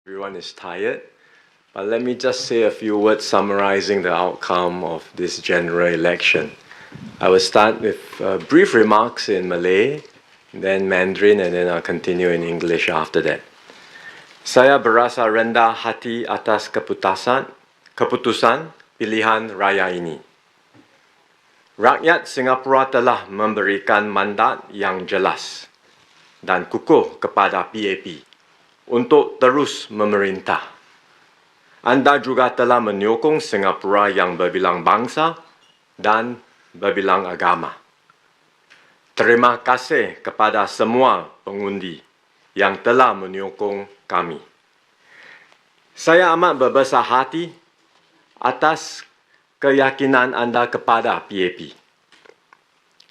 Everyone is tired, but let me just say a few words summarizing the outcome of this general election. I will start with brief remarks in Malay, then Mandarin, and then I'll continue in English after that. Saya berasa rendah hati atas keputusan pilihan raya ini. Rakyat Singapura telah memberikan mandat yang jelas dan kukuh kepada PAP untuk terus memerintah. Anda juga telah menyokong Singapura yang berbilang bangsa dan berbilang agama. Terima kasih kepada semua pengundi yang telah menyokong kami. Saya amat berbesar hati atas keyakinan Anda kepada PAP.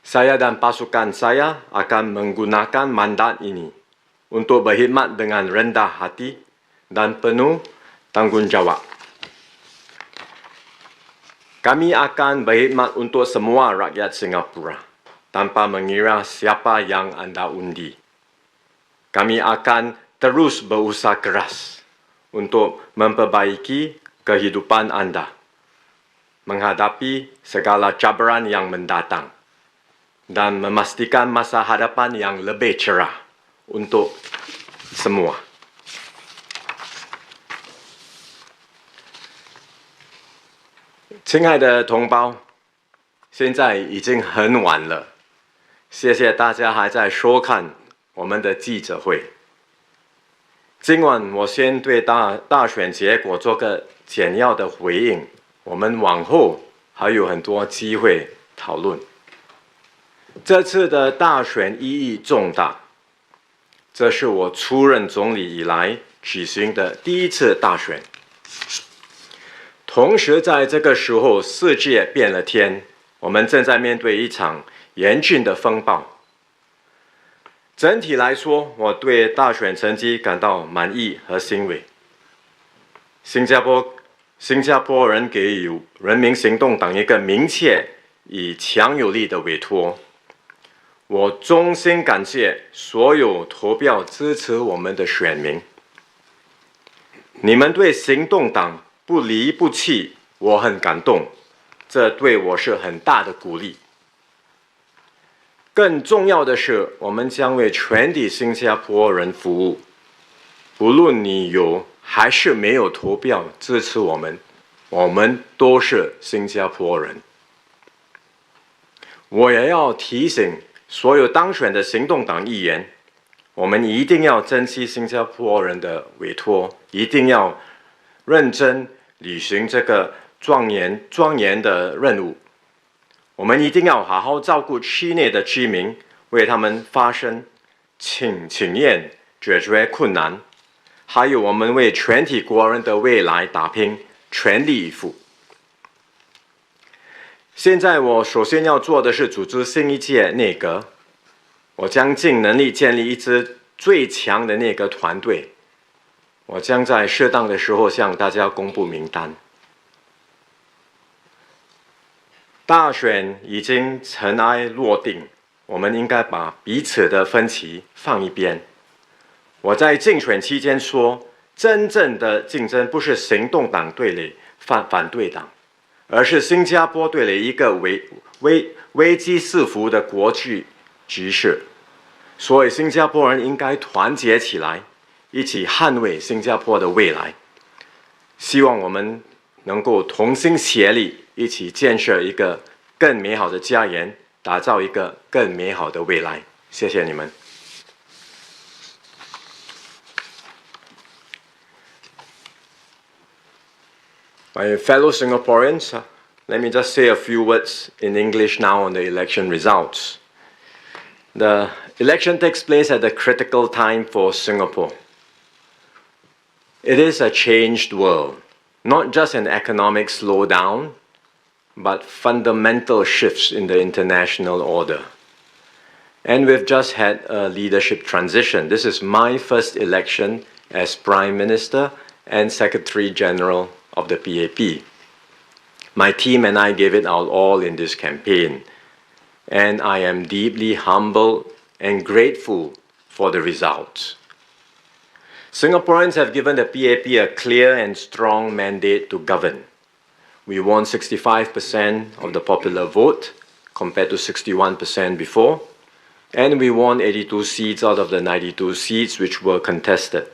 Saya dan pasukan saya akan menggunakan mandat ini untuk berkhidmat dengan rendah hati dan penuh tanggungjawab. Kami akan berkhidmat untuk semua rakyat Singapura tanpa mengira siapa yang Anda undi. Kami akan terus berusaha keras untuk memperbaiki kehidupan Anda, menghadapi segala cabaran yang mendatang, dan memastikan masa hadapan yang lebih cerah untuk semua.亲爱的同胞，现在已经很晚了，谢谢大家还在收看我们的记者会。今晚我先对大选结果做个简要的回应，我们往后还有很多机会讨论。这次的大选意义重大，这是我出任总理以来举行的第一次大选。同时，在这个时候，世界变了天，我们正在面对一场严峻的风暴。整体来说，我对大选成绩感到满意和欣慰。新加坡人给予人民行动党一个明确以强有力的委托。我衷心感谢所有投票支持我们的选民。你们对行动党不离不弃，我很感动，这对我是很大的鼓励。更重要的是，我们将为全体新加坡人服务。不论你有还是没有投票支持我们，我们都是新加坡人。我也要提醒所有当选的行动党议员，我们一定要珍惜新加坡人的委托，一定要认真履行这个庄严的任务。我们一定要好好照顾区内的居民，为他们发声，请愿解决困难，还有我们为全体国人的未来打拼，全力以赴。现在我首先要做的是组织新一届内阁，我将尽能力建立一支最强的内阁团队，我将在适当的时候向大家公布名单。大选已经尘埃落定，我们应该把彼此的分歧放一边。我在竞选期间说，真正的竞争不是行动党对垒反对党，而是新加坡对垒一个危机四伏的国际局势。所以新加坡人应该团结起来，一起捍卫新加坡的未来。希望我们能够同心协力，一起建设一个更美好的家园，打造一个更美好的未来。谢谢你们。My fellow Singaporeans, let me just say a few words in English now on the election results. The election takes place at a critical time for Singapore. It is a changed world, not just an economic slowdown, but fundamental shifts in the international order. And we've just had a leadership transition. This is my first election as Prime Minister and Secretary General of the PAP. My team and I gave it our all in this campaign, and I am deeply humbled and grateful for the results. Singaporeans have given the PAP a clear and strong mandate to govern. We won 65% of the popular vote compared to 61% before, and we won 82 seats out of the 92 seats which were contested.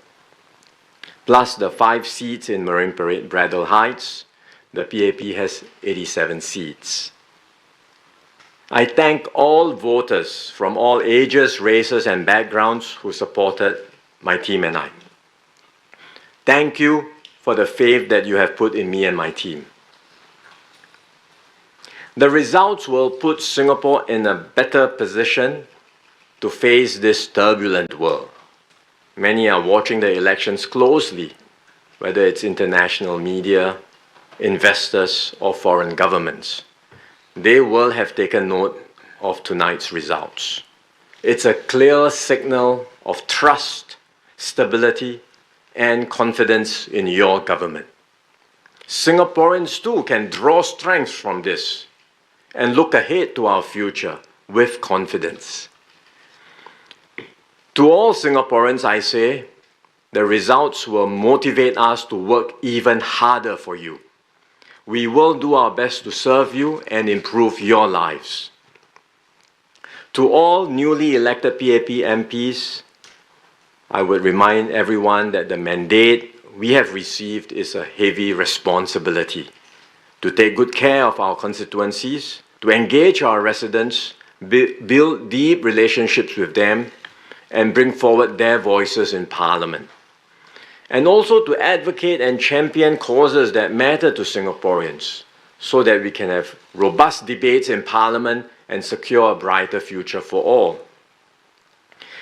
Plus the 5 seats in Marine Parade Braddell Heights, the PAP has 87 seats. I thank all voters from all ages, races, and backgrounds who supported my team and I. Thank you for the faith that you have put in me and my team. The results will put Singapore in a better position to face this turbulent world. Many are watching the elections closely, whether it's international media, investors, or foreign governments. They will have taken note of tonight's results. It's a clear signal of trust, stability, and confidence in your government. Singaporeans too can draw strength from this and look ahead to our future with confidence. To all Singaporeans, I say, the results will motivate us to work even harder for you. We will do our best to serve you and improve your lives. To all newly elected PAP MPs, I would remind everyone that the mandate we have received is a heavy responsibility to take good care of our constituencies, to engage our residents, build deep relationships with them, and bring forward their voices in Parliament. And also to advocate and champion causes that matter to Singaporeans so that we can have robust debates in Parliament and secure a brighter future for all.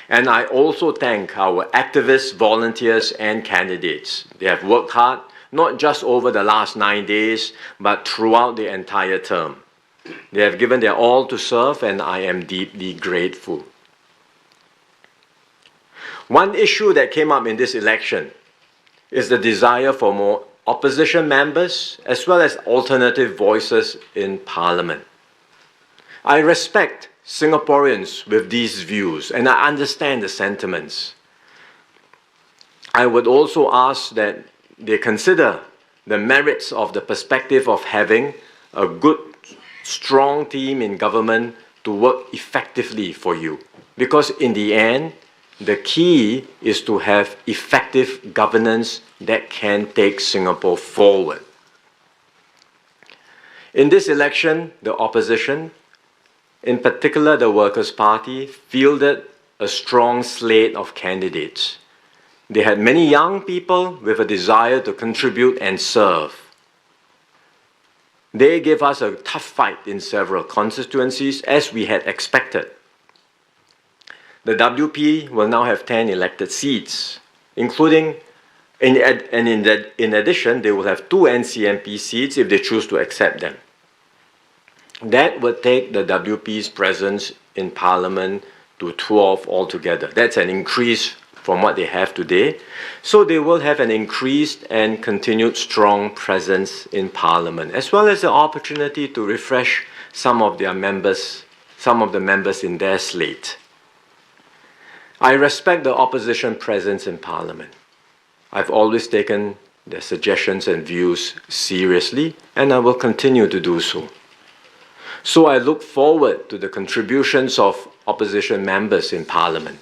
And I also thank our activists, volunteers, and candidates. They have worked hard, not just over the last 9 days, but throughout the entire term. They have given their all to serve, and I am deeply grateful. One issue that came up in this election is the desire for more opposition members as well as alternative voices in Parliament. I respect Singaporeans with these views, and I understand the sentiments. I would also ask that they consider the merits of the perspective of having a good, strong team in government to work effectively for you. Because in the end, the key is to have effective governance that can take Singapore forward. In this election, the opposition, in particular the Workers' Party, fielded a strong slate of candidates. They had many young people with a desire to contribute and serve. They gave us a tough fight in several constituencies, as we had expected. The WP will now have 10 elected seats, including, in addition, they will have 2 NCMP seats if they choose to accept them. That would take the WP's presence in Parliament to 12 altogether. That's an increase from what they have today. So they will have an increased and continued strong presence in Parliament, as well as the opportunity to refresh some of the members in their slate. I respect the opposition presence in Parliament. I've always taken their suggestions and views seriously, and I will continue to do so. So I look forward to the contributions of opposition members in Parliament,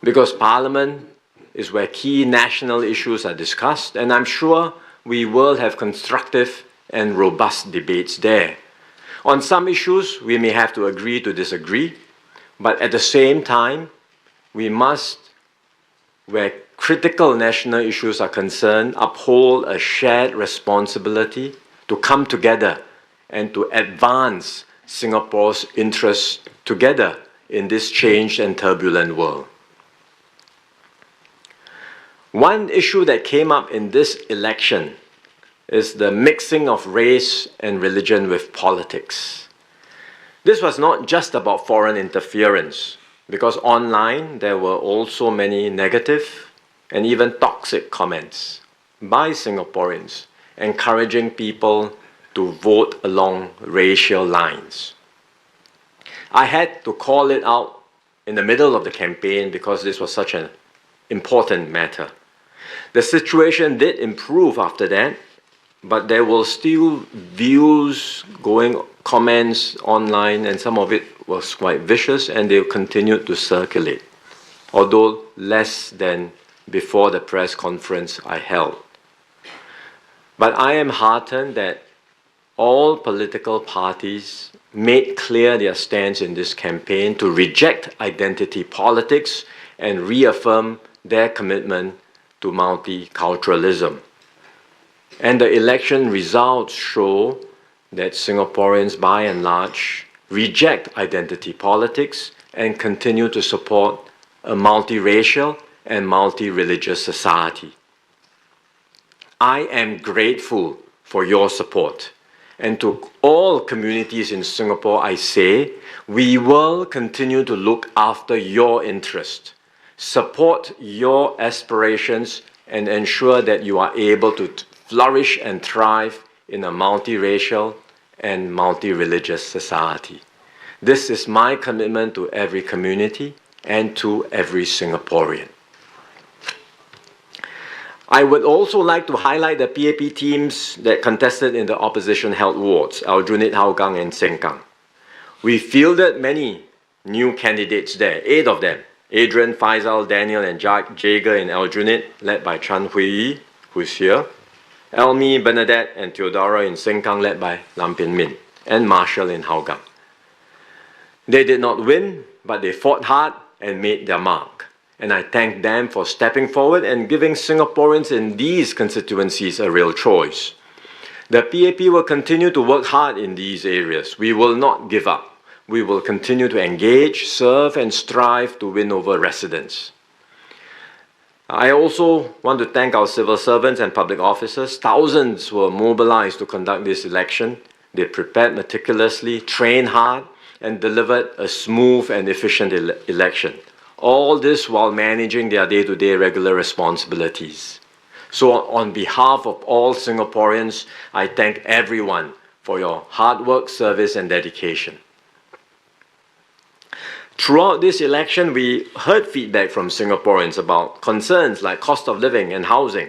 because Parliament is where key national issues are discussed, and I'm sure we will have constructive and robust debates there. On some issues, we may have to agree to disagree, but at the same time, we must, where critical national issues are concerned, uphold a shared responsibility to come together and to advance Singapore's interests together in this changed and turbulent world. One issue that came up in this election is the mixing of race and religion with politics. This was not just about foreign interference, because online there were also many negative and even toxic comments by Singaporeans encouraging people to vote along racial lines. I had to call it out in the middle of the campaign because this was such a important matter. The situation did improve after that, but there were still views going, comments online, and some of it was quite vicious, and they continued to circulate, although less than before the press conference I held. But I am heartened that all political parties made clear their stance in this campaign to reject identity politics and reaffirm their commitment to multiculturalism. And the election results show that Singaporeans, by and large, reject identity politics and continue to support a multiracial and multi-religious society. I am grateful for your support. And to all communities in Singapore, I say, we will continue to look after your interest, support your aspirations, and ensure that you are able to flourish and thrive in a multiracial and multi-religious society. This is my commitment to every community and to every Singaporean. I would also like to highlight the PAP teams that contested in the opposition-held wards, Aljunied, Hougang, and Sengkang. We fielded many new candidates there, 8 of them. Adrian, Faisal, Daniel, and Jager in Aljunied, led by Chan Hui Yi, who's here. Elmi, Bernadette, and Theodora in Sengkang, led by Lam Pin Min, and Marshall in Hougang. They did not win, but they fought hard and made their mark. And I thank them for stepping forward and giving Singaporeans in these constituencies a real choice. The PAP will continue to work hard in these areas. We will not give up. We will continue to engage, serve, and strive to win over residents. I also want to thank our civil servants and public officers. Thousands were mobilized to conduct this election. They prepared meticulously, trained hard, and delivered a smooth and efficient election. All this while managing their day-to-day regular responsibilities. So on behalf of all Singaporeans, I thank everyone for your hard work, service, and dedication. Throughout this election, we heard feedback from Singaporeans about concerns like cost of living and housing.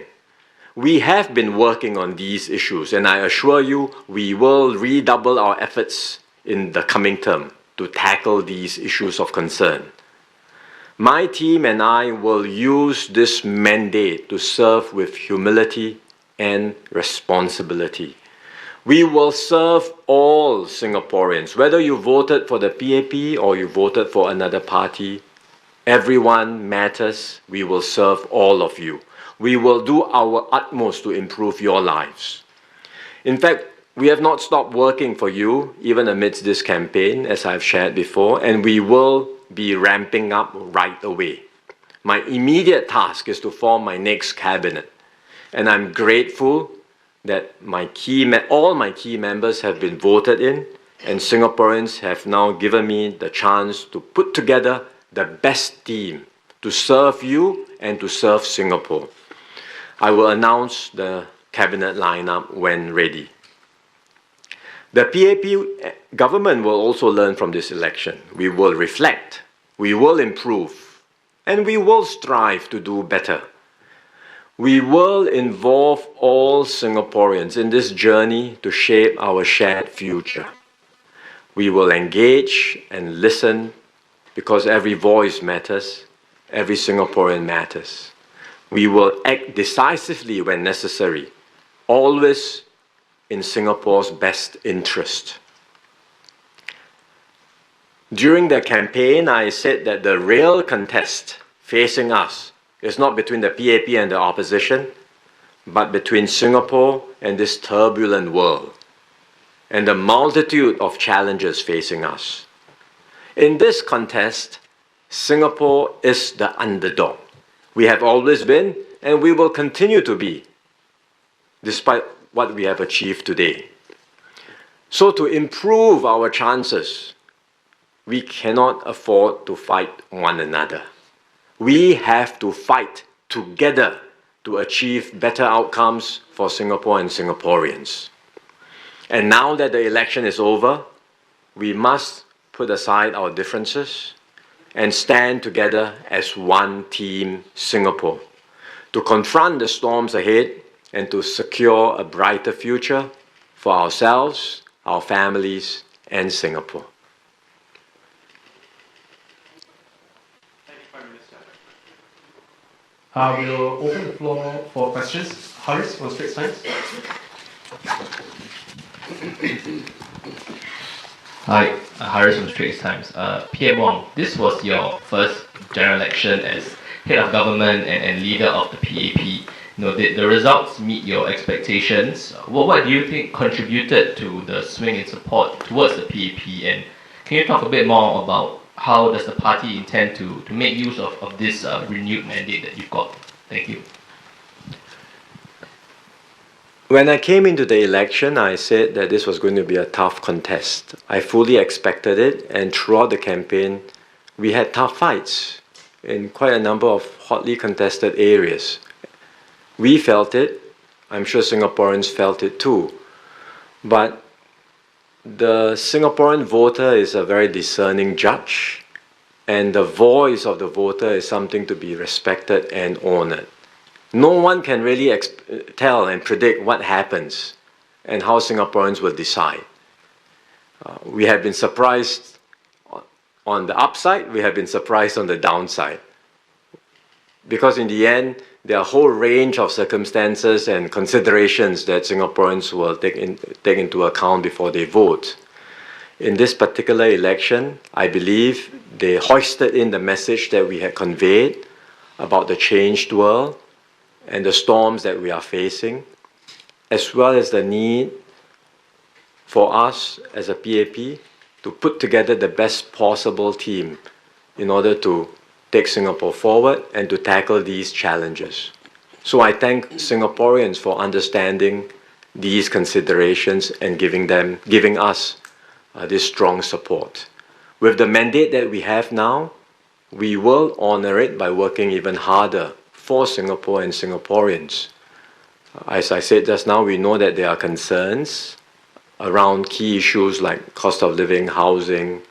We have been working on these issues, and I assure you, we will redouble our efforts in the coming term to tackle these issues of concern. My team and I will use this mandate to serve with humility and responsibility. We will serve all Singaporeans, whether you voted for the PAP or you voted for another party. Everyone matters. We will serve all of you. We will do our utmost to improve your lives. In fact, we have not stopped working for you, even amidst this campaign, as I've shared before, and we will be ramping up right away. My immediate task is to form my next cabinet, and I'm grateful that all my key members have been voted in, and Singaporeans have now given me the chance to put together the best team to serve you and to serve Singapore. I will announce the cabinet lineup when ready. The PAP government will also learn from this election. We will reflect, we will improve, and we will strive to do better. We will involve all Singaporeans in this journey to shape our shared future. We will engage and listen because every voice matters, every Singaporean matters. We will act decisively when necessary, always in Singapore's best interest. During the campaign, I said that the real contest facing us is not between the PAP and the opposition, but between Singapore and this turbulent world, and the multitude of challenges facing us. In this contest, Singapore is the underdog. We have always been, and we will continue to be, despite what we have achieved today. So to improve our chances, we cannot afford to fight one another. We have to fight together to achieve better outcomes for Singapore and Singaporeans. And now that the election is over, we must put aside our differences and stand together as one team Singapore to confront the storms ahead and to secure a brighter future for ourselves, our families, and Singapore. We'll open the floor for questions. Haris from Straits Times. Hi, Haris from Straits Times. PM Wong, this was your first general election as head of government and leader of the PAP. Did the results meet your expectations? What do you think contributed to the swing in support towards the PAP? And can you talk a bit more about how does the party intend to make use of this renewed mandate that you've got? Thank you. When I came into the election, I said that this was going to be a tough contest. I fully expected it, and throughout the campaign, we had tough fights in quite a number of hotly contested areas. We felt it. I'm sure Singaporeans felt it too. But the Singaporean voter is a very discerning judge, and the voice of the voter is something to be respected and honored. No one can really tell and predict what happens and how Singaporeans will decide. We have been surprised on the upside, we have been surprised on the downside. Because in the end, there are a whole range of circumstances and considerations that Singaporeans will take into account before they vote. In this particular election, I believe they hoisted in the message that we had conveyed about the changed world and the storms that we are facing, as well as the need for us as a PAP to put together the best possible team in order to take Singapore forward and to tackle these challenges. So I thank Singaporeans for understanding these considerations and giving us this strong support. With the mandate that we have now, we will honor it by working even harder for Singapore and Singaporeans. As I said just now, we know that there are concerns around key issues like cost of living, housing,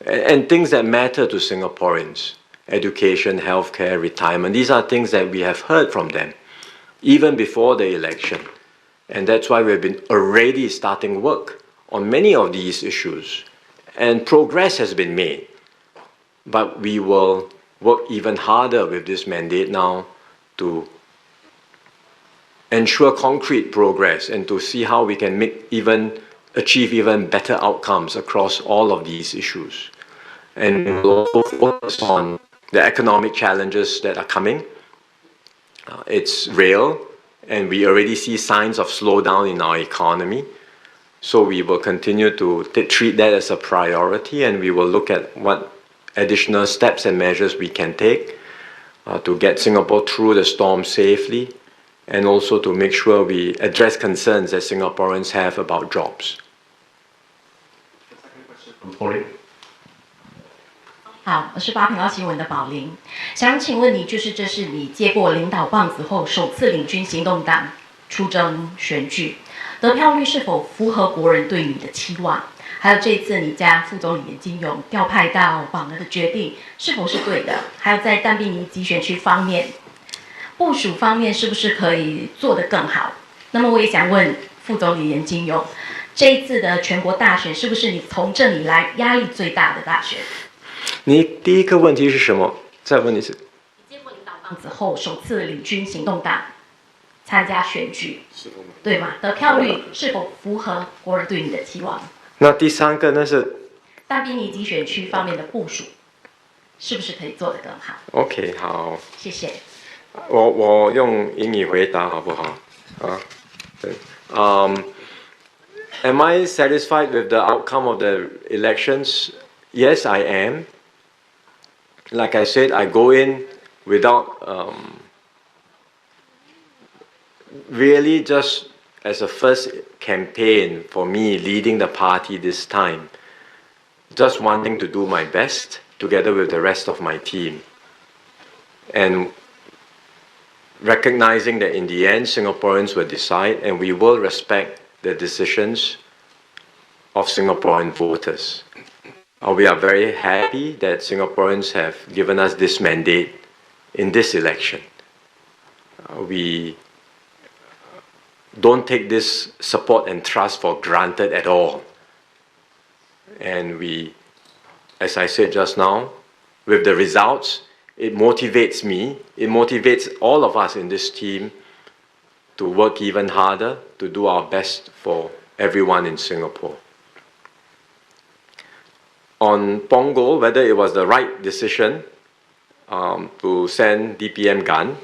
and things that matter to Singaporeans. Education, healthcare, retirement. These are things that we have heard from them even before the election. And that's why we've been already starting work on many of these issues. And progress has been made. But we will work even harder with this mandate now to ensure concrete progress and to see how we can achieve even better outcomes across all of these issues. And we will also focus on the economic challenges that are coming. It's real, and we already see signs of slowdown in our economy. So we will continue to treat that as a priority, and we will look at what additional steps and measures we can take to get Singapore through the storm safely, and also to make sure we address concerns that Singaporeans have about jobs. Pauline. 好，我是8频道新闻的宝玲，想请问你，这是你接过领导棒子后首次领军行动党出征选举，得票率是否符合国人对你的期望？还有这一次你将副总理严金勇调派到榜额的决定是否是对的？还有在淡滨尼集选区方面，部署方面是不是可以做得更好？那么我也想问副总理严金勇，这一次的全国大选是不是你从政以来压力最大的大选？你第一个问题是什么？再问一次。接过领导棒子后，首次领军行动党参加选举，对吗？得票率是否符合国人对你的期望？那第三个呢是？淡滨尼集选区方面的部署，是不是可以做得更好 ？OK， 好。谢谢。我用英语回答好不好？啊，对。Am I satisfied with the outcome of the elections? Yes, I am. Like I said, I go in without really just as a first campaign for me leading the party this time, just wanting to do my best together with the rest of my team. And recognizing that in the end, Singaporeans will decide and we will respect the decisions of Singaporean voters. We are very happy that Singaporeans have given us this mandate in this election. We don't take this support and trust for granted at all. And we, as I said just now, with the results, it motivates me, it motivates all of us in this team to work even harder, to do our best for everyone in Singapore. On Punggol, whether it was the right decision to send DPM Gan,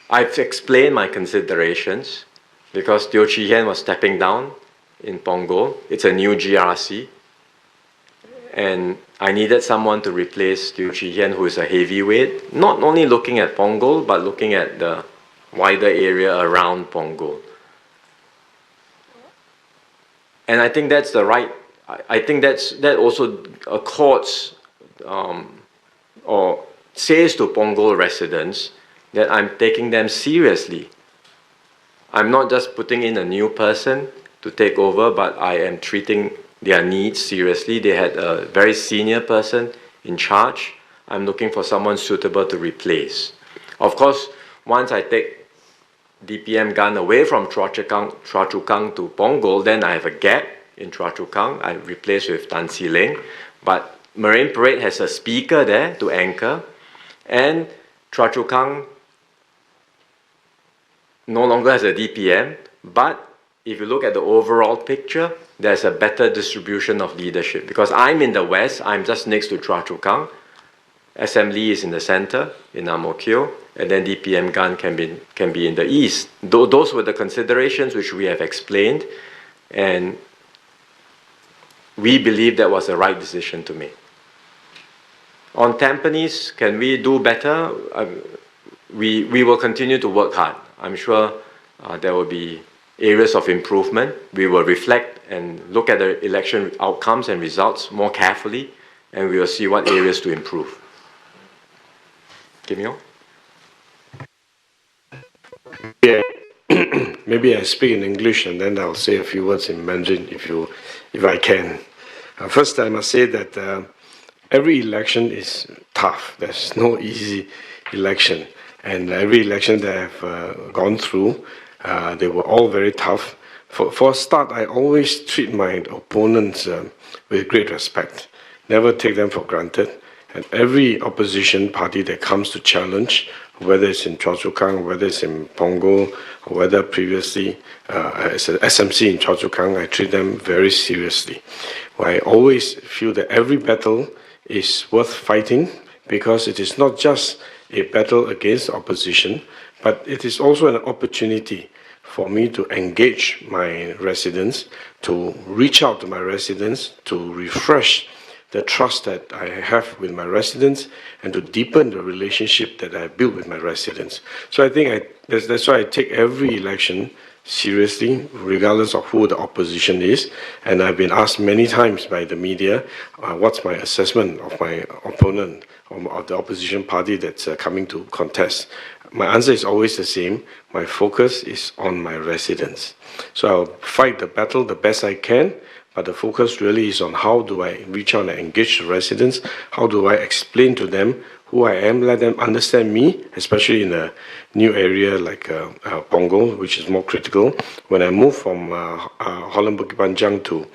I've explained my considerations because Teo Chee Hean was stepping down in Punggol. It's a new GRC. And I needed someone to replace Teo Chee Hean, who is a heavyweight, not only looking at Punggol, but looking at the wider area around Punggol. And I think that's the right, I think that also accords or says to Punggol residents that I'm taking them seriously. I'm not just putting in a new person to take over, but I am treating their needs seriously. They had a very senior person in charge. I'm looking for someone suitable to replace. Of course, once I take DPM Gan away from Choa Chu Kang to Punggol, then I have a gap in Choa Chu Kang. I replace with Tan Si Leng. But Marine Parade has a speaker there to anchor. And Choa Chu Kang no longer has a DPM, but if you look at the overall picture, there's a better distribution of leadership. Because I'm in the west, I'm just next to Choa Chu Kang. SM Lee is in the center, in Ang Mo Kio, and then DPM Gan can be in the east. Those were the considerations which we have explained, and we believe that was the right decision to make. On Tampines, can we do better? We will continue to work hard. I'm sure there will be areas of improvement. We will reflect and look at the election outcomes and results more carefully, and we will see what areas to improve. Kim Yong? Yeah. Maybe I speak in English and then I'll say a few words in Mandarin if I can. First, I must say that every election is tough. There's no easy election. And every election that I've gone through, they were all very tough. For a start, I always treat my opponents with great respect, never take them for granted. And every opposition party that comes to challenge, whether it's in Choa Chu Kang, whether it's in Punggol, or whether previously as an SMC in Choa Chu Kang, I treat them very seriously. I always feel that every battle is worth fighting because it is not just a battle against opposition, but it is also an opportunity for me to engage my residents, to reach out to my residents, to refresh the trust that I have with my residents, and to deepen the relationship that I built with my residents. So I think that's why I take every election seriously, regardless of who the opposition is. And I've been asked many times by the media, what's my assessment of my opponent, of the opposition party that's coming to contest. My answer is always the same. My focus is on my residents. So I'll fight the battle the best I can, but the focus really is on how do I reach out and engage the residents, how do I explain to them who I am, let them understand me, especially in a new area like Punggol, which is more critical. When I moved from Holland Bukit Panjang to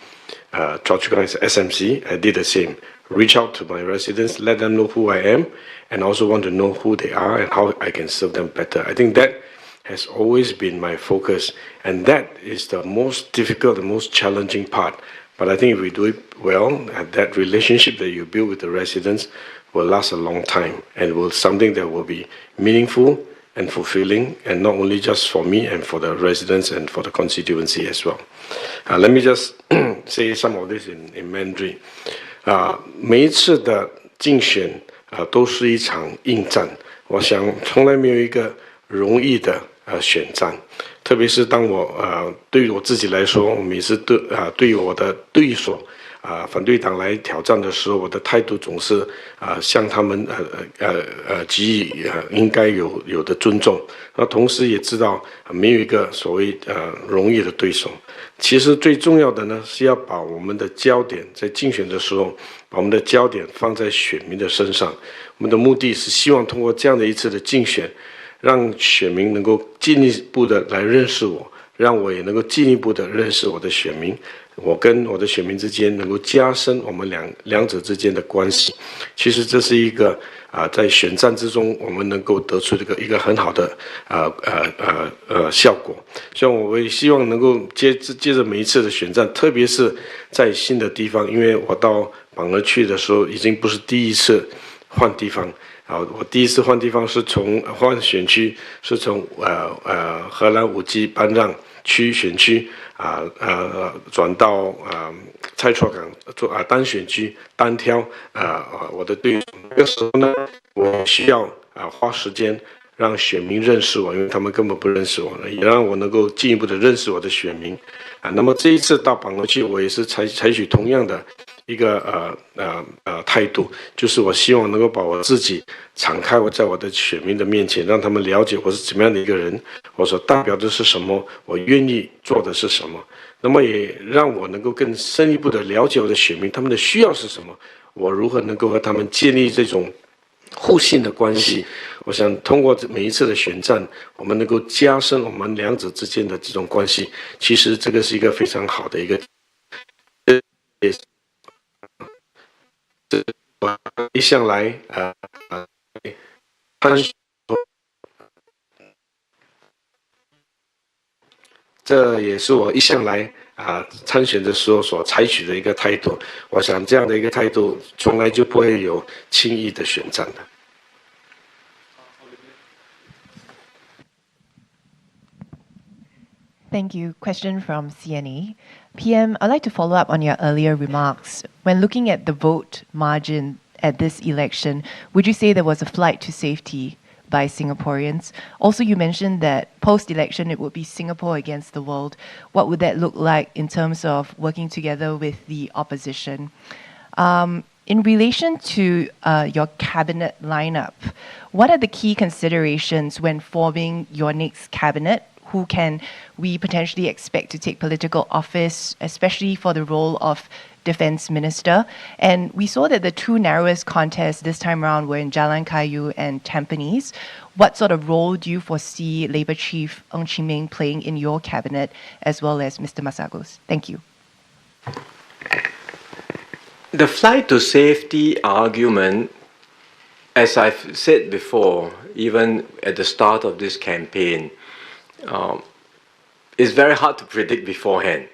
Choa Chu Kang as SMC, I did the same. Reach out to my residents, let them know who I am, and also want to know who they are and how I can serve them better. I think that has always been my focus, and that is the most difficult, the most challenging part. But I think if we do it well, that relationship that you build with the residents will last a long time and will something that will be meaningful and fulfilling, and not only just for me and for the residents and for the constituency as well. Let me just say some of this in Mandarin. 每一次的竞选都是一场硬战，我想从来没有一个容易的选战，特别是当我对于我自己来说，我每次对于我的对手反对党来挑战的时候，我的态度总是向他们给予应该有的尊重。那同时也知道没有一个所谓容易的对手。其实最重要的呢，是要把我们的焦点在竞选的时候，把我们的焦点放在选民的身上。我们的目的是希望通过这样的一次的竞选，让选民能够进一步的来认识我，让我也能够进一步的认识我的选民。我跟我的选民之间能够加深我们两者之间的关系。其实这是一个在选战之中我们能够得出一个很好的效果。所以我也希望能够接着每一次的选战，特别是在新的地方，因为我到榜儿去的时候已经不是第一次换地方。我第一次换地方是换选区，是从荷兰5G 搬让区选区转到蔡厝港做单选区单挑我的对手。那个时候呢，我需要花时间让选民认识我，因为他们根本不认识我，也让我能够进一步的认识我的选民那么这一次到榜儿去，我也是采取同样的一个态度，就是我希望能够把我自己敞开，我在我的选民的面前，让他们了解我是怎么样的一个人，我所代表的是什么，我愿意做的是什么。那么也让我能够更深一步的了解我的选民，他们的需要是什么，我如何能够和他们建立这种互信的关系。我想通过每一次的选战，我们能够加深我们两者之间的这种关系。其实这个是一个非常好的一个一向来这也是我一向来参选的时候所采取的一个态度。我想这样的一个态度，从来就不会有轻易的选战的。Thank you. Question from CNA. PM, I'd like to follow up on your earlier remarks. When looking at the vote margin at this election, would you say there was a flight to safety by Singaporeans? Also, you mentioned that post-election it would be Singapore against the world. What would that look like in terms of working together with the opposition? In relation to your cabinet lineup, what are the key considerations when forming your next cabinet? Who can we potentially expect to take political office, especially for the role of Defence Minister? And we saw that the two narrowest contests this time around were in Jalan Kayu and Tampines. What sort of role do you foresee Labour Chief Ng Chee Meng playing in your cabinet, as well as Mr. Masagos? Thank you. The flight to safety argument, as I've said before, even at the start of this campaign, is very hard to predict beforehand,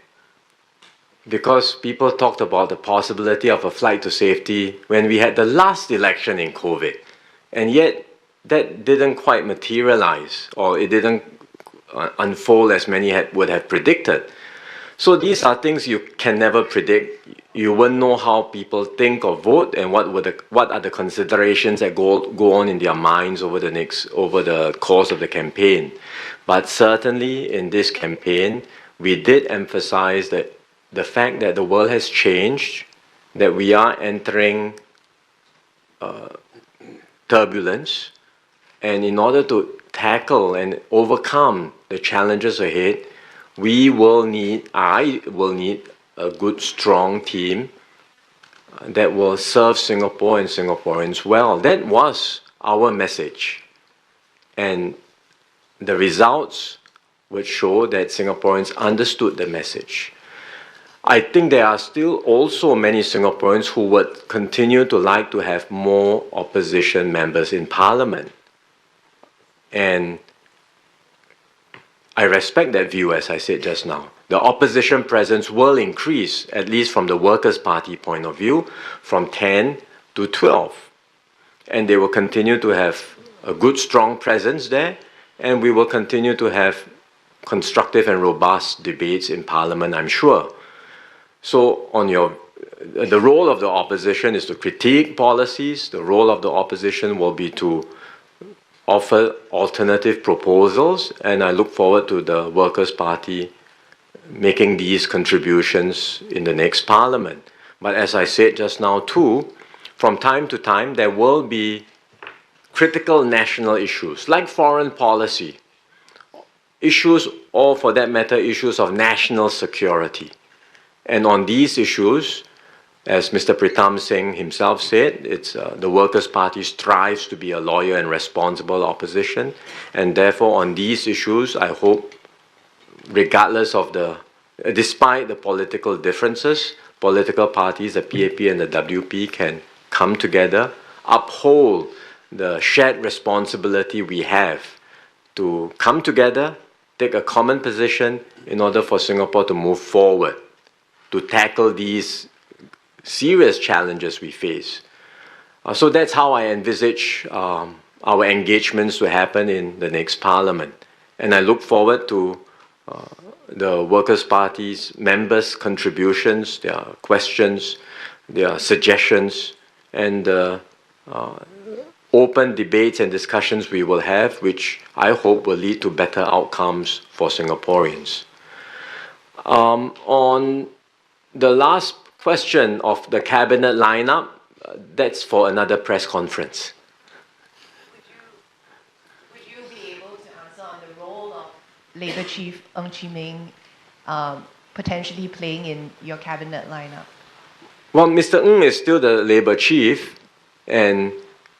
because people talked about the possibility of a flight to safety when we had the last election in COVID, and yet that didn't quite materialize, or it didn't unfold as many would have predicted. So these are things you can never predict. You won't know how people think or vote, and what are the considerations that go on in their minds over the course of the campaign. But certainly in this campaign, we did emphasize that the fact that the world has changed, that we are entering turbulence, and in order to tackle and overcome the challenges ahead, I will need a good, strong team that will serve Singapore and Singaporeans well. That was our message. And the results would show that Singaporeans understood the message. I think there are still also many Singaporeans who would continue to like to have more opposition members in Parliament. And I respect that view, as I said just now. The opposition presence will increase, at least from the Workers' Party point of view, from 10 to 12. And they will continue to have a good, strong presence there, and we will continue to have constructive and robust debates in Parliament, I'm sure. So the role of the opposition is to critique policies. The role of the opposition will be to offer alternative proposals, and I look forward to the Workers' Party making these contributions in the next Parliament. But as I said just now too, from time to time there will be critical national issues like foreign policy, issues, or for that matter, issues of national security. And on these issues, as Mr. Pritam Singh himself said, it's the Workers' Party strives to be a loyal and responsible opposition, and therefore on these issues, I hope, despite the political differences, political parties, the PAP and the WP, can come together, uphold the shared responsibility we have to come together, take a common position in order for Singapore to move forward, to tackle these serious challenges we face. So that's how I envisage our engagements to happen in the next Parliament. And I look forward to the Workers' Party's members' contributions, their questions, their suggestions, and open debates and discussions we will have, which I hope will lead to better outcomes for Singaporeans. On the last question of the cabinet lineup, that's for another press conference. Would you be able to answer on the role of Labour Chief Ng Chee Meng potentially playing in your cabinet lineup? Well, Mr. Ng is still the Labour Chief, and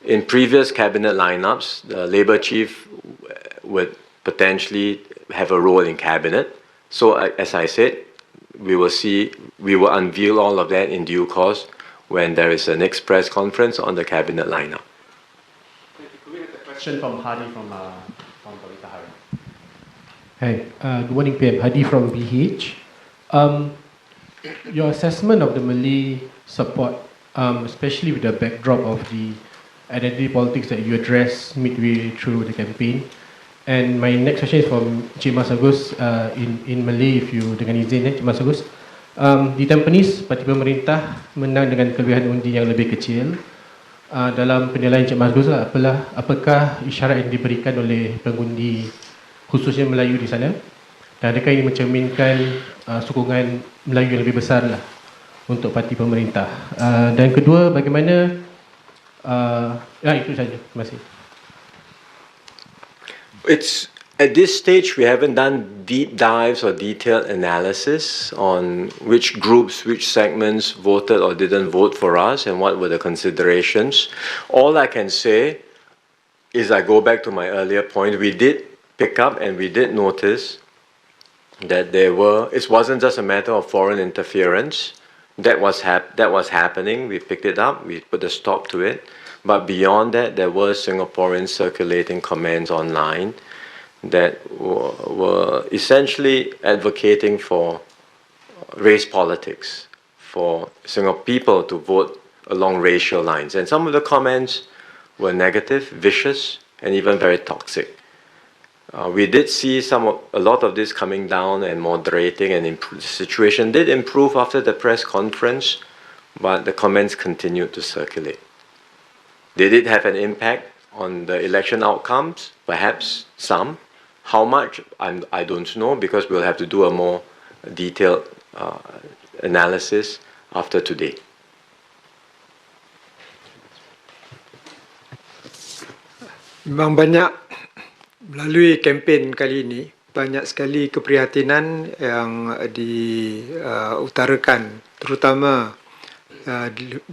in previous cabinet lineups, the Labour Chief would potentially have a role in cabinet. So, as I said, we will unveil all of that in due course when there is a next press conference on the cabinet lineup. Could we have a question from Hadi from Balita Hari? Hi, good morning, PM. Hadi from BH. Your assessment of the Malay support, especially with the backdrop of the identity politics that you addressed midway through the campaign. And my next question is from Cik Mas Agus in Malay, if you dengan izin, Cik Mas Agus. Di Tampines, parti pemerintah menang dengan kelebihan undi yang lebih kecil. Dalam penilaian Cik Mas Agus, apakah isyarat yang diberikan oleh pengundi khususnya Melayu di sana? Dan adakah ini mencerminkan sokongan Melayu yang lebih besar lah untuk parti pemerintah? Dan kedua, bagaimana itu saja. Terima kasih. At this stage, we haven't done deep dives or detailed analysis on which groups, which segments voted or didn't vote for us and what were the considerations. All I can say is I go back to my earlier point. We did pick up and we did notice that it wasn't just a matter of foreign interference. That was happening. We picked it up. We put a stop to it. But beyond that, there were Singaporeans circulating comments online that were essentially advocating for race politics, for Singapore people to vote along racial lines. And some of the comments were negative, vicious, and even very toxic. We did see a lot of this coming down and moderating, and the situation did improve after the press conference, but the comments continued to circulate. Did it have an impact on the election outcomes? Perhaps some. How much? I don't know, because we'll have to do a more detailed analysis after today. Memang banyak melalui kempen kali ini, banyak sekali keprihatinan yang diutarakan, terutama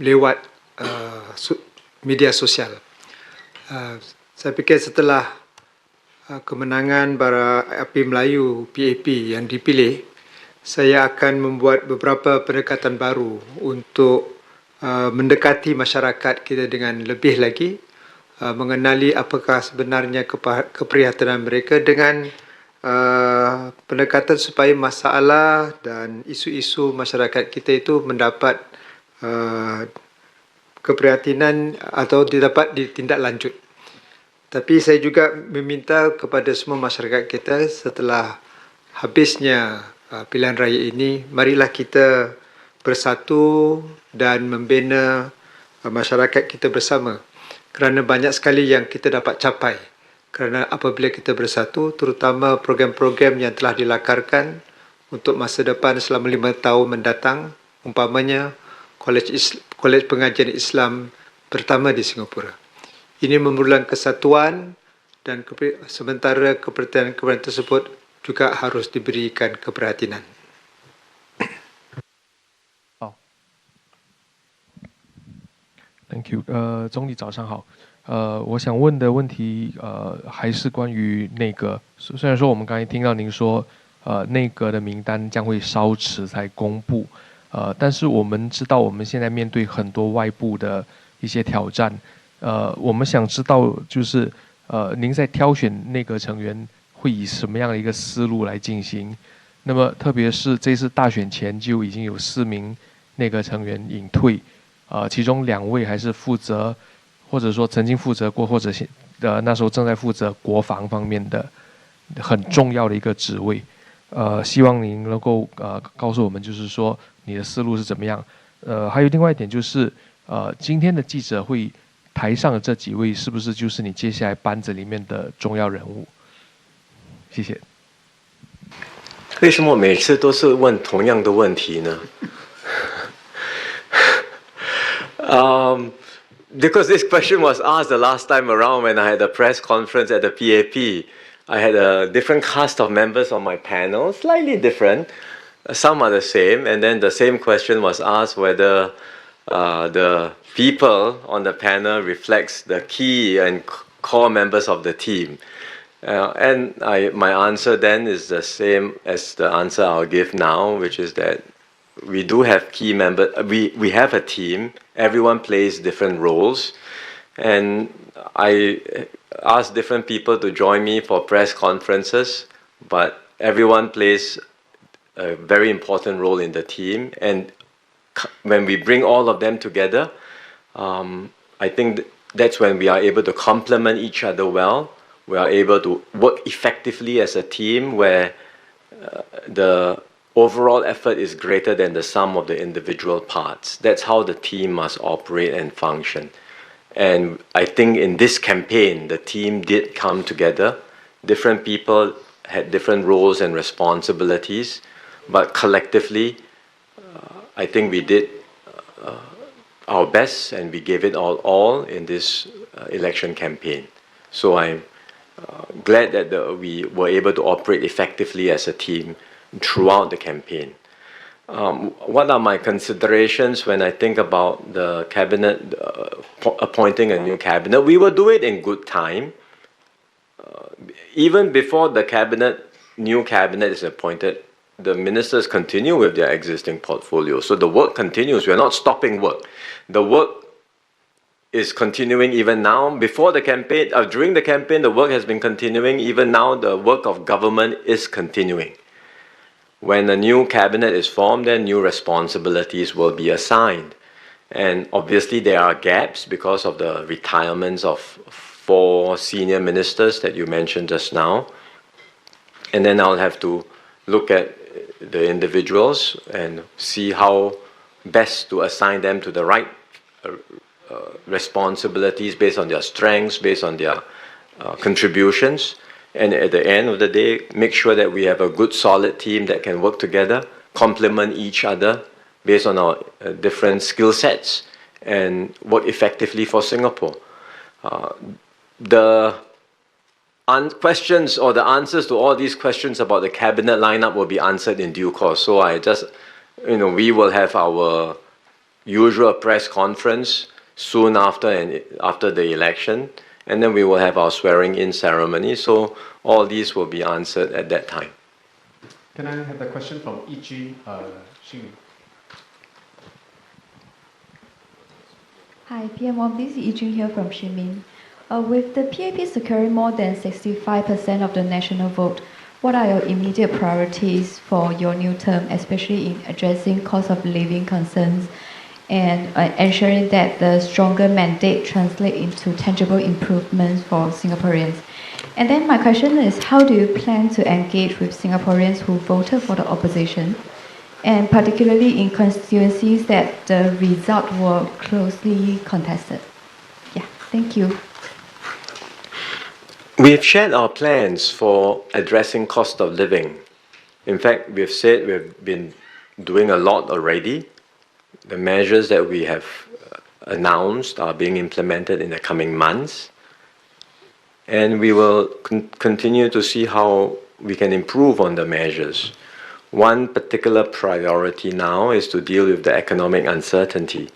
lewat media sosial. Saya fikir setelah kemenangan para api Melayu PAP yang dipilih, saya akan membuat beberapa pendekatan baru untuk mendekati masyarakat kita dengan lebih lagi, mengenali apakah sebenarnya keprihatinan mereka dengan pendekatan supaya masalah dan isu-isu masyarakat kita itu mendapat keprihatinan atau dapat ditindaklanjut. Tapi saya juga meminta kepada semua masyarakat kita, setelah habisnya pilihan raya ini, marilah kita bersatu dan membina masyarakat kita bersama. Kerana banyak sekali yang kita dapat capai. Kerana apabila kita bersatu, terutama program-program yang telah dilakarkan untuk masa depan selama 5 tahun mendatang, umpamanya kolej pengajian Islam pertama di Singapura. Ini memerlukan kesatuan dan sementara keperhatian tersebut juga harus diberikan keperhatian. Thank you. 总理早上好。我想问的问题还是关于内阁。虽然说我们刚才听到您说内阁的名单将会稍迟才公布，但是我们知道我们现在面对很多外部的一些挑战。我们想知道就是您在挑选内阁成员会以什么样的一个思路来进行？那么特别是这次大选前就已经有4名内阁成员隐退。其中2位还是负责，或者说曾经负责过，或者那时候正在负责国防方面的很重要的一个职位。希望您能够告诉我们，就是说你的思路是怎么样。还有另外一点就是，今天的记者会台上的这几位是不是就是你接下来班子里面的重要人物？谢谢。为什么每次都是问同样的问题呢？Because this question was asked the last time around when I had a press conference at the PAP. I had a different cast of members on my panel, slightly different. Some are the same, and then the same question was asked whether the people on the panel reflects the key and core members of the team. And my answer then is the same as the answer I'll give now, which is that we do have key members. We have a team. Everyone plays different roles, and I ask different people to join me for press conferences, but everyone plays a very important role in the team. And when we bring all of them together, I think that's when we are able to complement each other well. We are able to work effectively as a team where the overall effort is greater than the sum of the individual parts. That's how the team must operate and function. And I think in this campaign, the team did come together. Different people had different roles and responsibilities, but collectively, I think we did our best and we gave it all in this election campaign. So I'm glad that we were able to operate effectively as a team throughout the campaign. What are my considerations when I think about the cabinet, appointing a new cabinet? We will do it in good time. Even before the new cabinet is appointed, the ministers continue with their existing portfolio. So the work continues. We're not stopping work. The work is continuing even now. Before the campaign, during the campaign, the work has been continuing. Even now, the work of government is continuing. When a new cabinet is formed, then new responsibilities will be assigned. And obviously there are gaps because of the retirements of 4 senior ministers that you mentioned just now. And then I'll have to look at the individuals and see how best to assign them to the right responsibilities based on their strengths, based on their contributions. And at the end of the day, make sure that we have a good, solid team that can work together, complement each other based on our different skill sets, and work effectively for Singapore. The questions or the answers to all these questions about the cabinet lineup will be answered in due course. So I just, we will have our usual press conference soon after the election. And then we will have our swearing-in ceremony. So all these will be answered at that time. Can I have the question from EG Xing? Hi, PM1, this is Yijing here from Ximin. With the PAP securing more than 65% of the national vote, what are your immediate priorities for your new term, especially in addressing cost of living concerns and ensuring that the stronger mandate translate into tangible improvements for Singaporeans? And then my question is, how do you plan to engage with Singaporeans who voted for the opposition, and particularly in constituencies that the results were closely contested? Yeah, thank you. We've shared our plans for addressing cost of living. In fact, we've said we've been doing a lot already. The measures that we have announced are being implemented in the coming months. And we will continue to see how we can improve on the measures. One particular priority now is to deal with the economic uncertainty,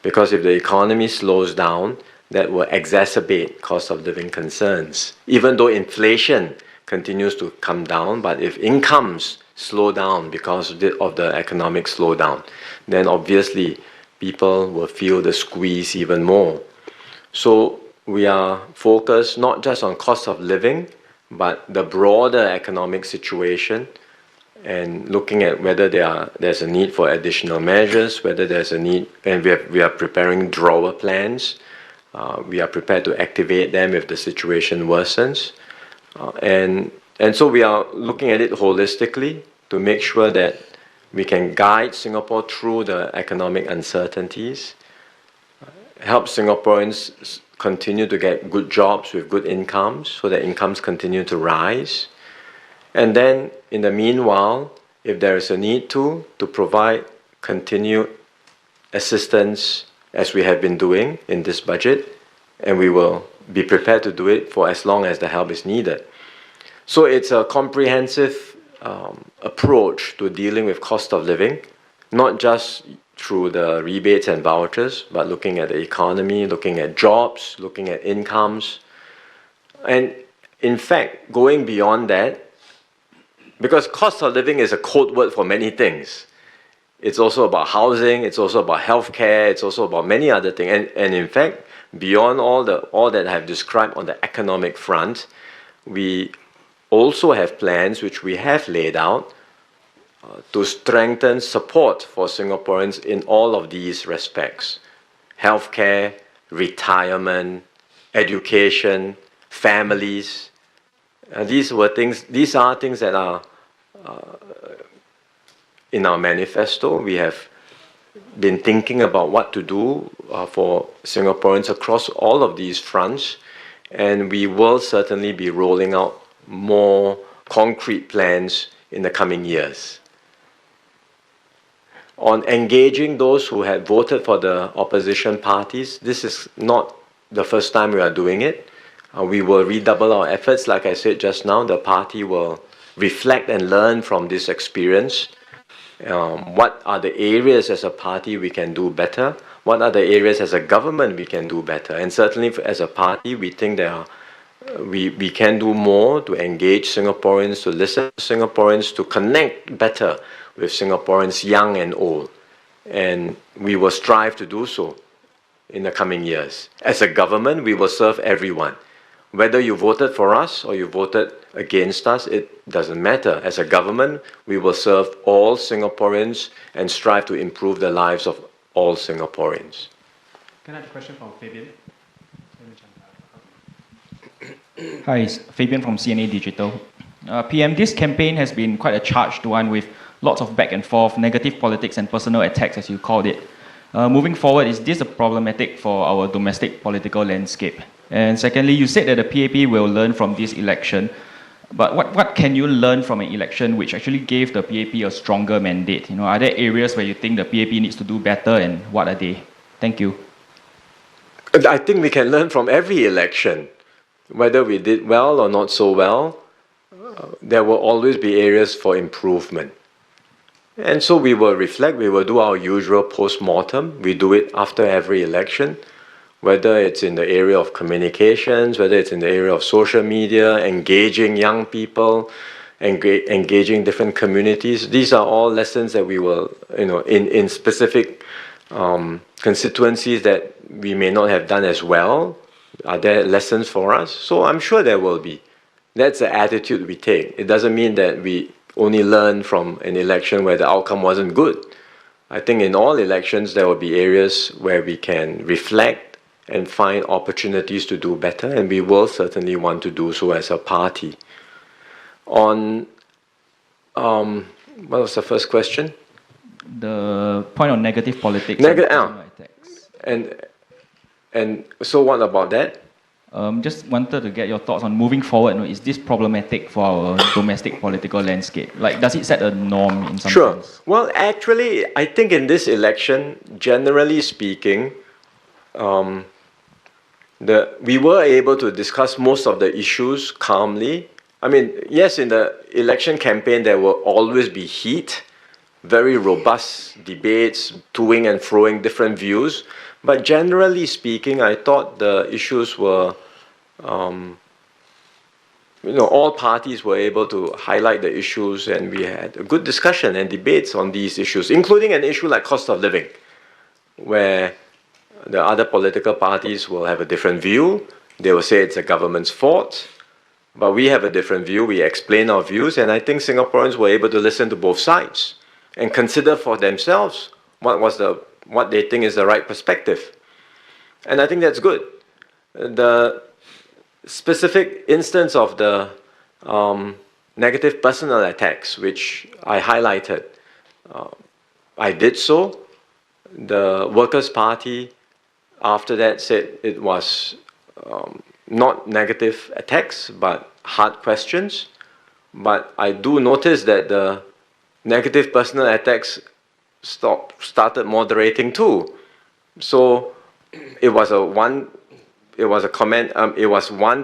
because if the economy slows down, that will exacerbate cost of living concerns. Even though inflation continues to come down, but if incomes slow down because of the economic slowdown, then obviously people will feel the squeeze even more. So we are focused not just on cost of living, but the broader economic situation, and looking at whether there's a need for additional measures, whether there's a need, and we are preparing drawer plans. We are prepared to activate them if the situation worsens. And so we are looking at it holistically to make sure that we can guide Singapore through the economic uncertainties, help Singaporeans continue to get good jobs with good incomes so that incomes continue to rise. And then, in the meanwhile, if there is a need to provide continued assistance as we have been doing in this budget, and we will be prepared to do it for as long as the help is needed. So it's a comprehensive approach to dealing with cost of living, not just through the rebates and vouchers, but looking at the economy, looking at jobs, looking at incomes. And in fact, going beyond that, because cost of living is a code word for many things. It's also about housing, it's also about healthcare, it's also about many other things. And in fact, beyond all that I have described on the economic front, we also have plans which we have laid out to strengthen support for Singaporeans in all of these respects: healthcare, retirement, education, families. These are things that are in our manifesto. We have been thinking about what to do for Singaporeans across all of these fronts, and we will certainly be rolling out more concrete plans in the coming years. On engaging those who had voted for the opposition parties, this is not the first time we are doing it. We will redouble our efforts. Like I said just now, the party will reflect and learn from this experience. What are the areas as a party we can do better? What are the areas as a government we can do better? And certainly as a party, we think we can do more to engage Singaporeans, to listen to Singaporeans, to connect better with Singaporeans, young and old. And we will strive to do so in the coming years. As a government, we will serve everyone. Whether you voted for us or you voted against us, it doesn't matter. As a government, we will serve all Singaporeans and strive to improve the lives of all Singaporeans. Can I have a question from Fabian? Hi, it's Fabian from CNA Digital. PM, this campaign has been quite a charged one with lots of back and forth, negative politics and personal attacks, as you called it. Moving forward, is this a problematic for our domestic political landscape? And secondly, you said that the PAP will learn from this election, but what can you learn from an election which actually gave the PAP a stronger mandate? Are there areas where you think the PAP needs to do better, and what are they? Thank you. I think we can learn from every election. Whether we did well or not so well, there will always be areas for improvement. And so we will reflect, we will do our usual post-mortem. We do it after every election, whether it's in the area of communications, whether it's in the area of social media, engaging young people, engaging different communities. These are all lessons that we will, in specific constituencies that we may not have done as well. Are there lessons for us? So I'm sure there will be. That's the attitude we take. It doesn't mean that we only learn from an election where the outcome wasn't good. I think in all elections there will be areas where we can reflect and find opportunities to do better, and we will certainly want to do so as a party. On, what was the first question? The point on negative politics. And so what about that? Just wanted to get your thoughts on moving forward. Is this problematic for our domestic political landscape? Like, does it set a norm in some Sure. sense? Well, actually, I think in this election, generally speaking, we were able to discuss most of the issues calmly. I mean, yes, in the election campaign, there will always be heat, very robust debates, toing and froing different views. But generally speaking, I thought the issues were, all parties were able to highlight the issues, and we had a good discussion and debates on these issues, including an issue like cost of living, where the other political parties will have a different view. They will say it's the government's fault, but we have a different view. We explain our views, and I think Singaporeans were able to listen to both sides and consider for themselves what they think is the right perspective. And I think that's good. The specific instance of the negative personal attacks, which I highlighted, I did so. The Workers' Party, after that, said it was not negative attacks, but hard questions. But I do notice that the negative personal attacks started moderating too. So it was one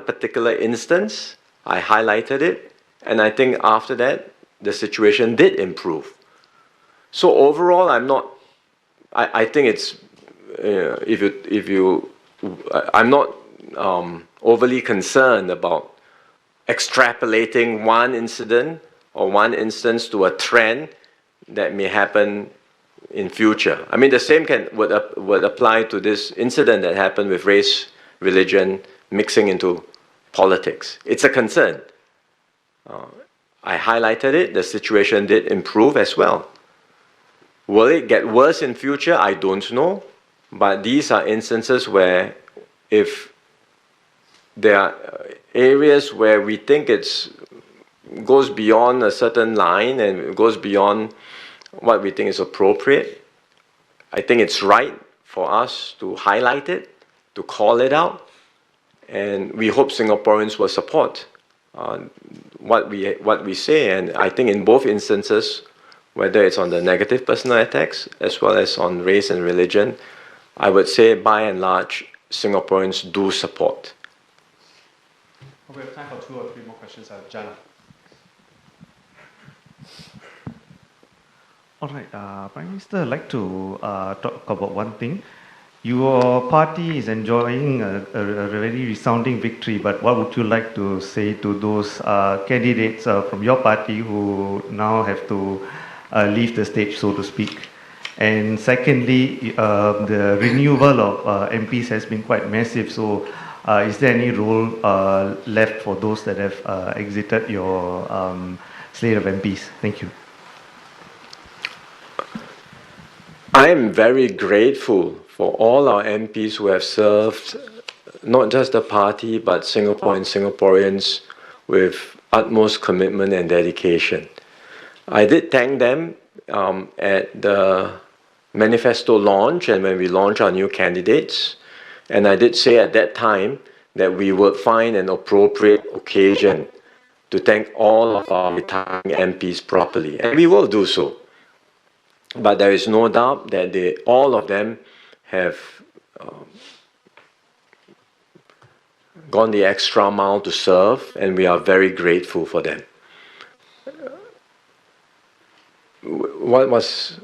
particular instance. I highlighted it, and I think after that the situation did improve. So overall, I think it's I'm not overly concerned about extrapolating one incident or one instance to a trend that may happen in future. I mean, the same would apply to this incident that happened with race, religion mixing into politics. It's a concern. I highlighted it. The situation did improve as well. Will it get worse in future? I don't know. But these are instances where if there are areas where we think it goes beyond a certain line and it goes beyond what we think is appropriate, I think it's right for us to highlight it, to call it out, and we hope Singaporeans will support what we say. And I think in both instances, whether it's on the negative personal attacks as well as on race and religion, I would say by and large, Singaporeans do support. We have time for 2 or 3 more questions. Jan. All right, Prime Minister, I'd like to talk about one thing. Your party is enjoying a very resounding victory, but what would you like to say to those candidates from your party who now have to leave the stage, so to speak? And secondly, the renewal of MPs has been quite massive, so is there any role left for those that have exited your slate of MPs? Thank you. I am very grateful for all our MPs who have served not just the party but Singapore and Singaporeans with utmost commitment and dedication. I did thank them at the manifesto launch and when we launched our new candidates, and I did say at that time that we would find an appropriate occasion to thank all of our retiring MPs properly, and we will do so. But there is no doubt that all of them have gone the extra mile to serve, and we are very grateful for them. What was...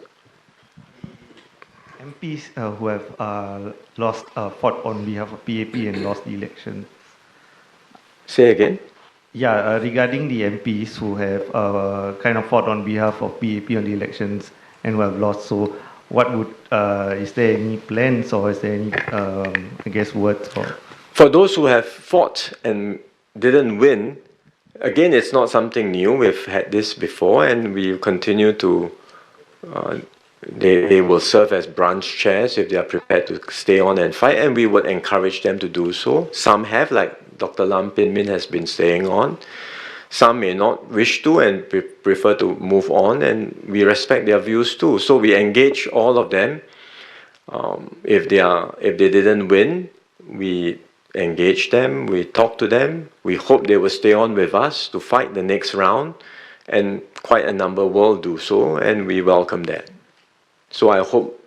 MPs who have fought on behalf of PAP and lost the election. Say again? Yeah, regarding the MPs who have kind of fought on behalf of PAP on the elections and who have lost. So what would, is there any plans or is there any, words for? For those who have fought and didn't win, again, it's not something new. We've had this before and we continue to, they will serve as branch chairs if they are prepared to stay on and fight, and we would encourage them to do so. Some have, like Dr. Lam Pin Min has been staying on. Some may not wish to and prefer to move on, and we respect their views too. So we engage all of them. If they didn't win, we engaged them, we talked to them. We hope they will stay on with us to fight the next round, and quite a number will do so, and we welcome that. So I hope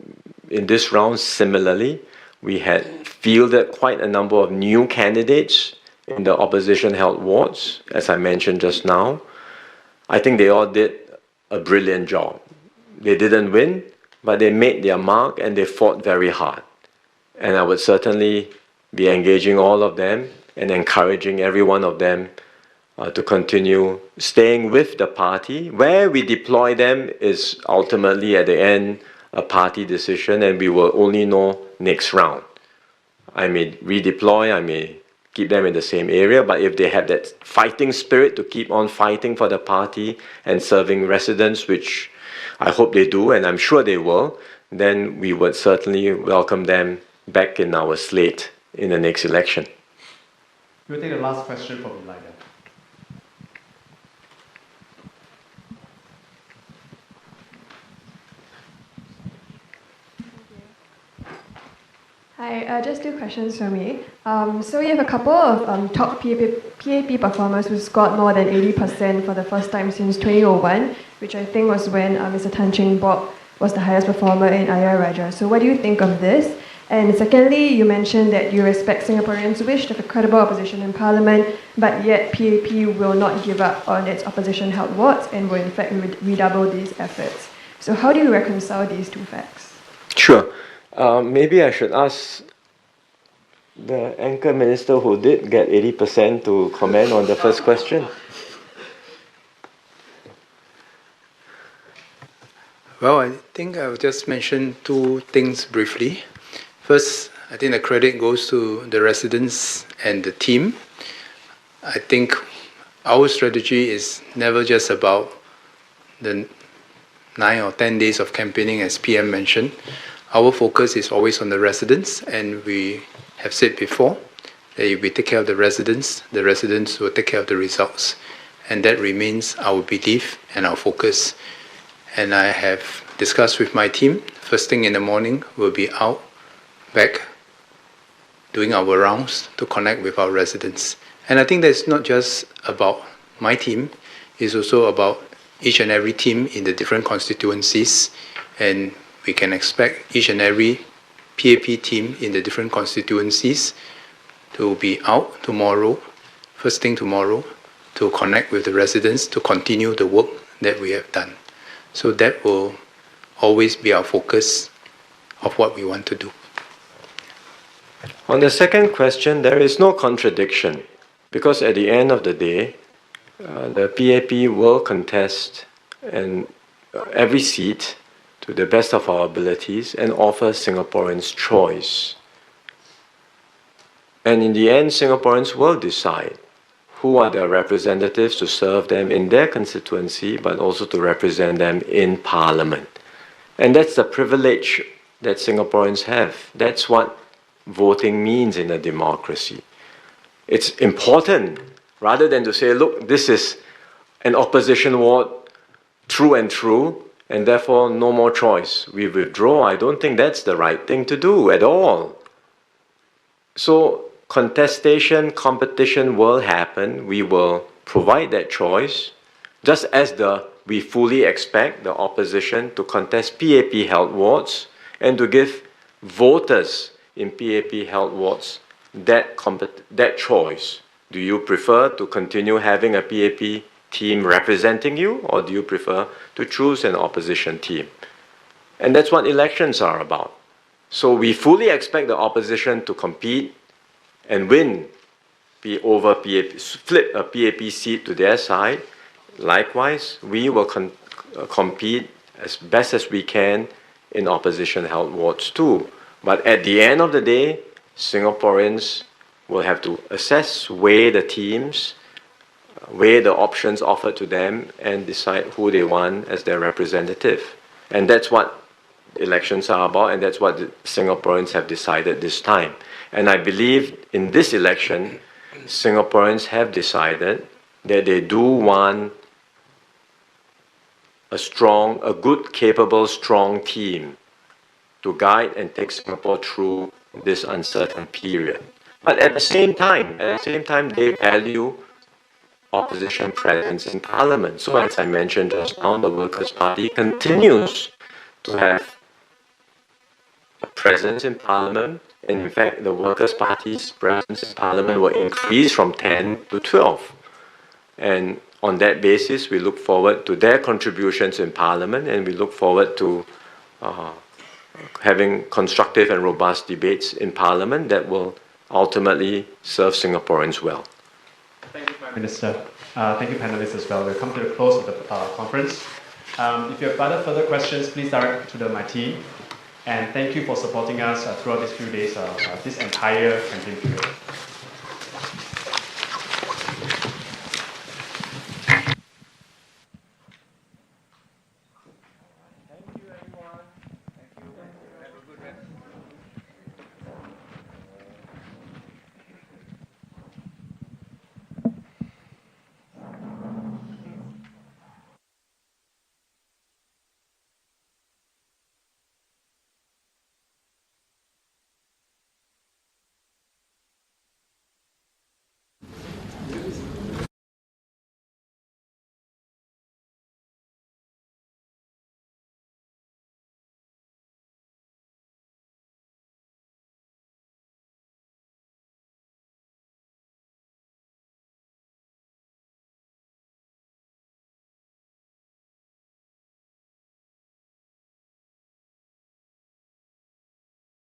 in this round, similarly, we had fielded quite a number of new candidates in the opposition-held wards, as I mentioned just now. I think they all did a brilliant job. They didn't win, but they made their mark and they fought very hard. And I would certainly be engaging all of them and encouraging every one of them to continue staying with the party. Where we deploy them is ultimately at the end a party decision, and we will only know next round. I may redeploy, I may keep them in the same area, but if they have that fighting spirit to keep on fighting for the party and serving residents, which I hope they do, and I'm sure they will, then we would certainly welcome them back in our slate in the next election. We'll take the last question from Elijah. Hi, just 2 questions for me. So you have a couple of top PAP performers who scored more than 80% for the first time since 2001, which I think was when Mr. Tan Cheng Bock was the highest performer in Ayer Rajah. So what do you think of this? And secondly, you mentioned that you respect Singaporeans' wish to have a credible opposition in Parliament, but yet PAP will not give up on its opposition-held wards and will in fact redouble these efforts. So how do you reconcile these 2 facts? Sure. Maybe I should ask the anchor minister who did get 80% to comment on the first question. Well, I think I'll just mention 2 things briefly. First, I think the credit goes to the residents and the team. I think our strategy is never just about the 9 or 10 days of campaigning, as PM mentioned. Our focus is always on the residents, and we have said before that if we take care of the residents will take care of the results. And that remains our belief and our focus. And I have discussed with my team. First thing in the morning, we'll be out, back, doing our rounds to connect with our residents. And I think that's not just about my team, it's also about each and every team in the different constituencies. And we can expect each and every PAP team in the different constituencies to be out tomorrow, first thing tomorrow, to connect with the residents, to continue the work that we have done. So that will always be our focus of what we want to do. On the second question, there is no contradiction, because at the end of the day, the PAP will contest every seat to the best of our abilities and offer Singaporeans choice. And in the end, Singaporeans will decide who are their representatives to serve them in their constituency, but also to represent them in Parliament. And that's the privilege that Singaporeans have. That's what voting means in a democracy. It's important, rather than to say, look, this is an opposition ward through and through, and therefore no more choice. We withdraw. I don't think that's the right thing to do at all. So contestation, competition will happen. We will provide that choice, just as we fully expect the opposition to contest PAP-held wards and to give voters in PAP-held wards that choice. Do you prefer to continue having a PAP team representing you, or do you prefer to choose an opposition team? And that's what elections are about. So we fully expect the opposition to compete and win over PAP, flip a PAP seat to their side. Likewise, we will compete as best as we can in opposition-held wards too. But at the end of the day, Singaporeans will have to assess, weigh the teams, weigh the options offered to them, and decide who they want as their representative. And that's what elections are about, and that's what the Singaporeans have decided this time. And I believe in this election, Singaporeans have decided that they do want a good, capable, strong team to guide and take Singapore through this uncertain period. But at the same time, they value opposition presence in parliament. So as I mentioned just now, the Workers' Party continues to have a presence in parliament. And in fact, the Workers' Party's presence in parliament will increase from 10 to 12. And on that basis, we look forward to their contributions in parliament, and we look forward to having constructive and robust debates in parliament that will ultimately serve Singaporeans well. Thank you, Prime Minister. Thank you, panelists, as well. We've come to the close of the conference. If you have other further questions, please direct to my team. And thank you for supporting us throughout these few days, this entire campaign period.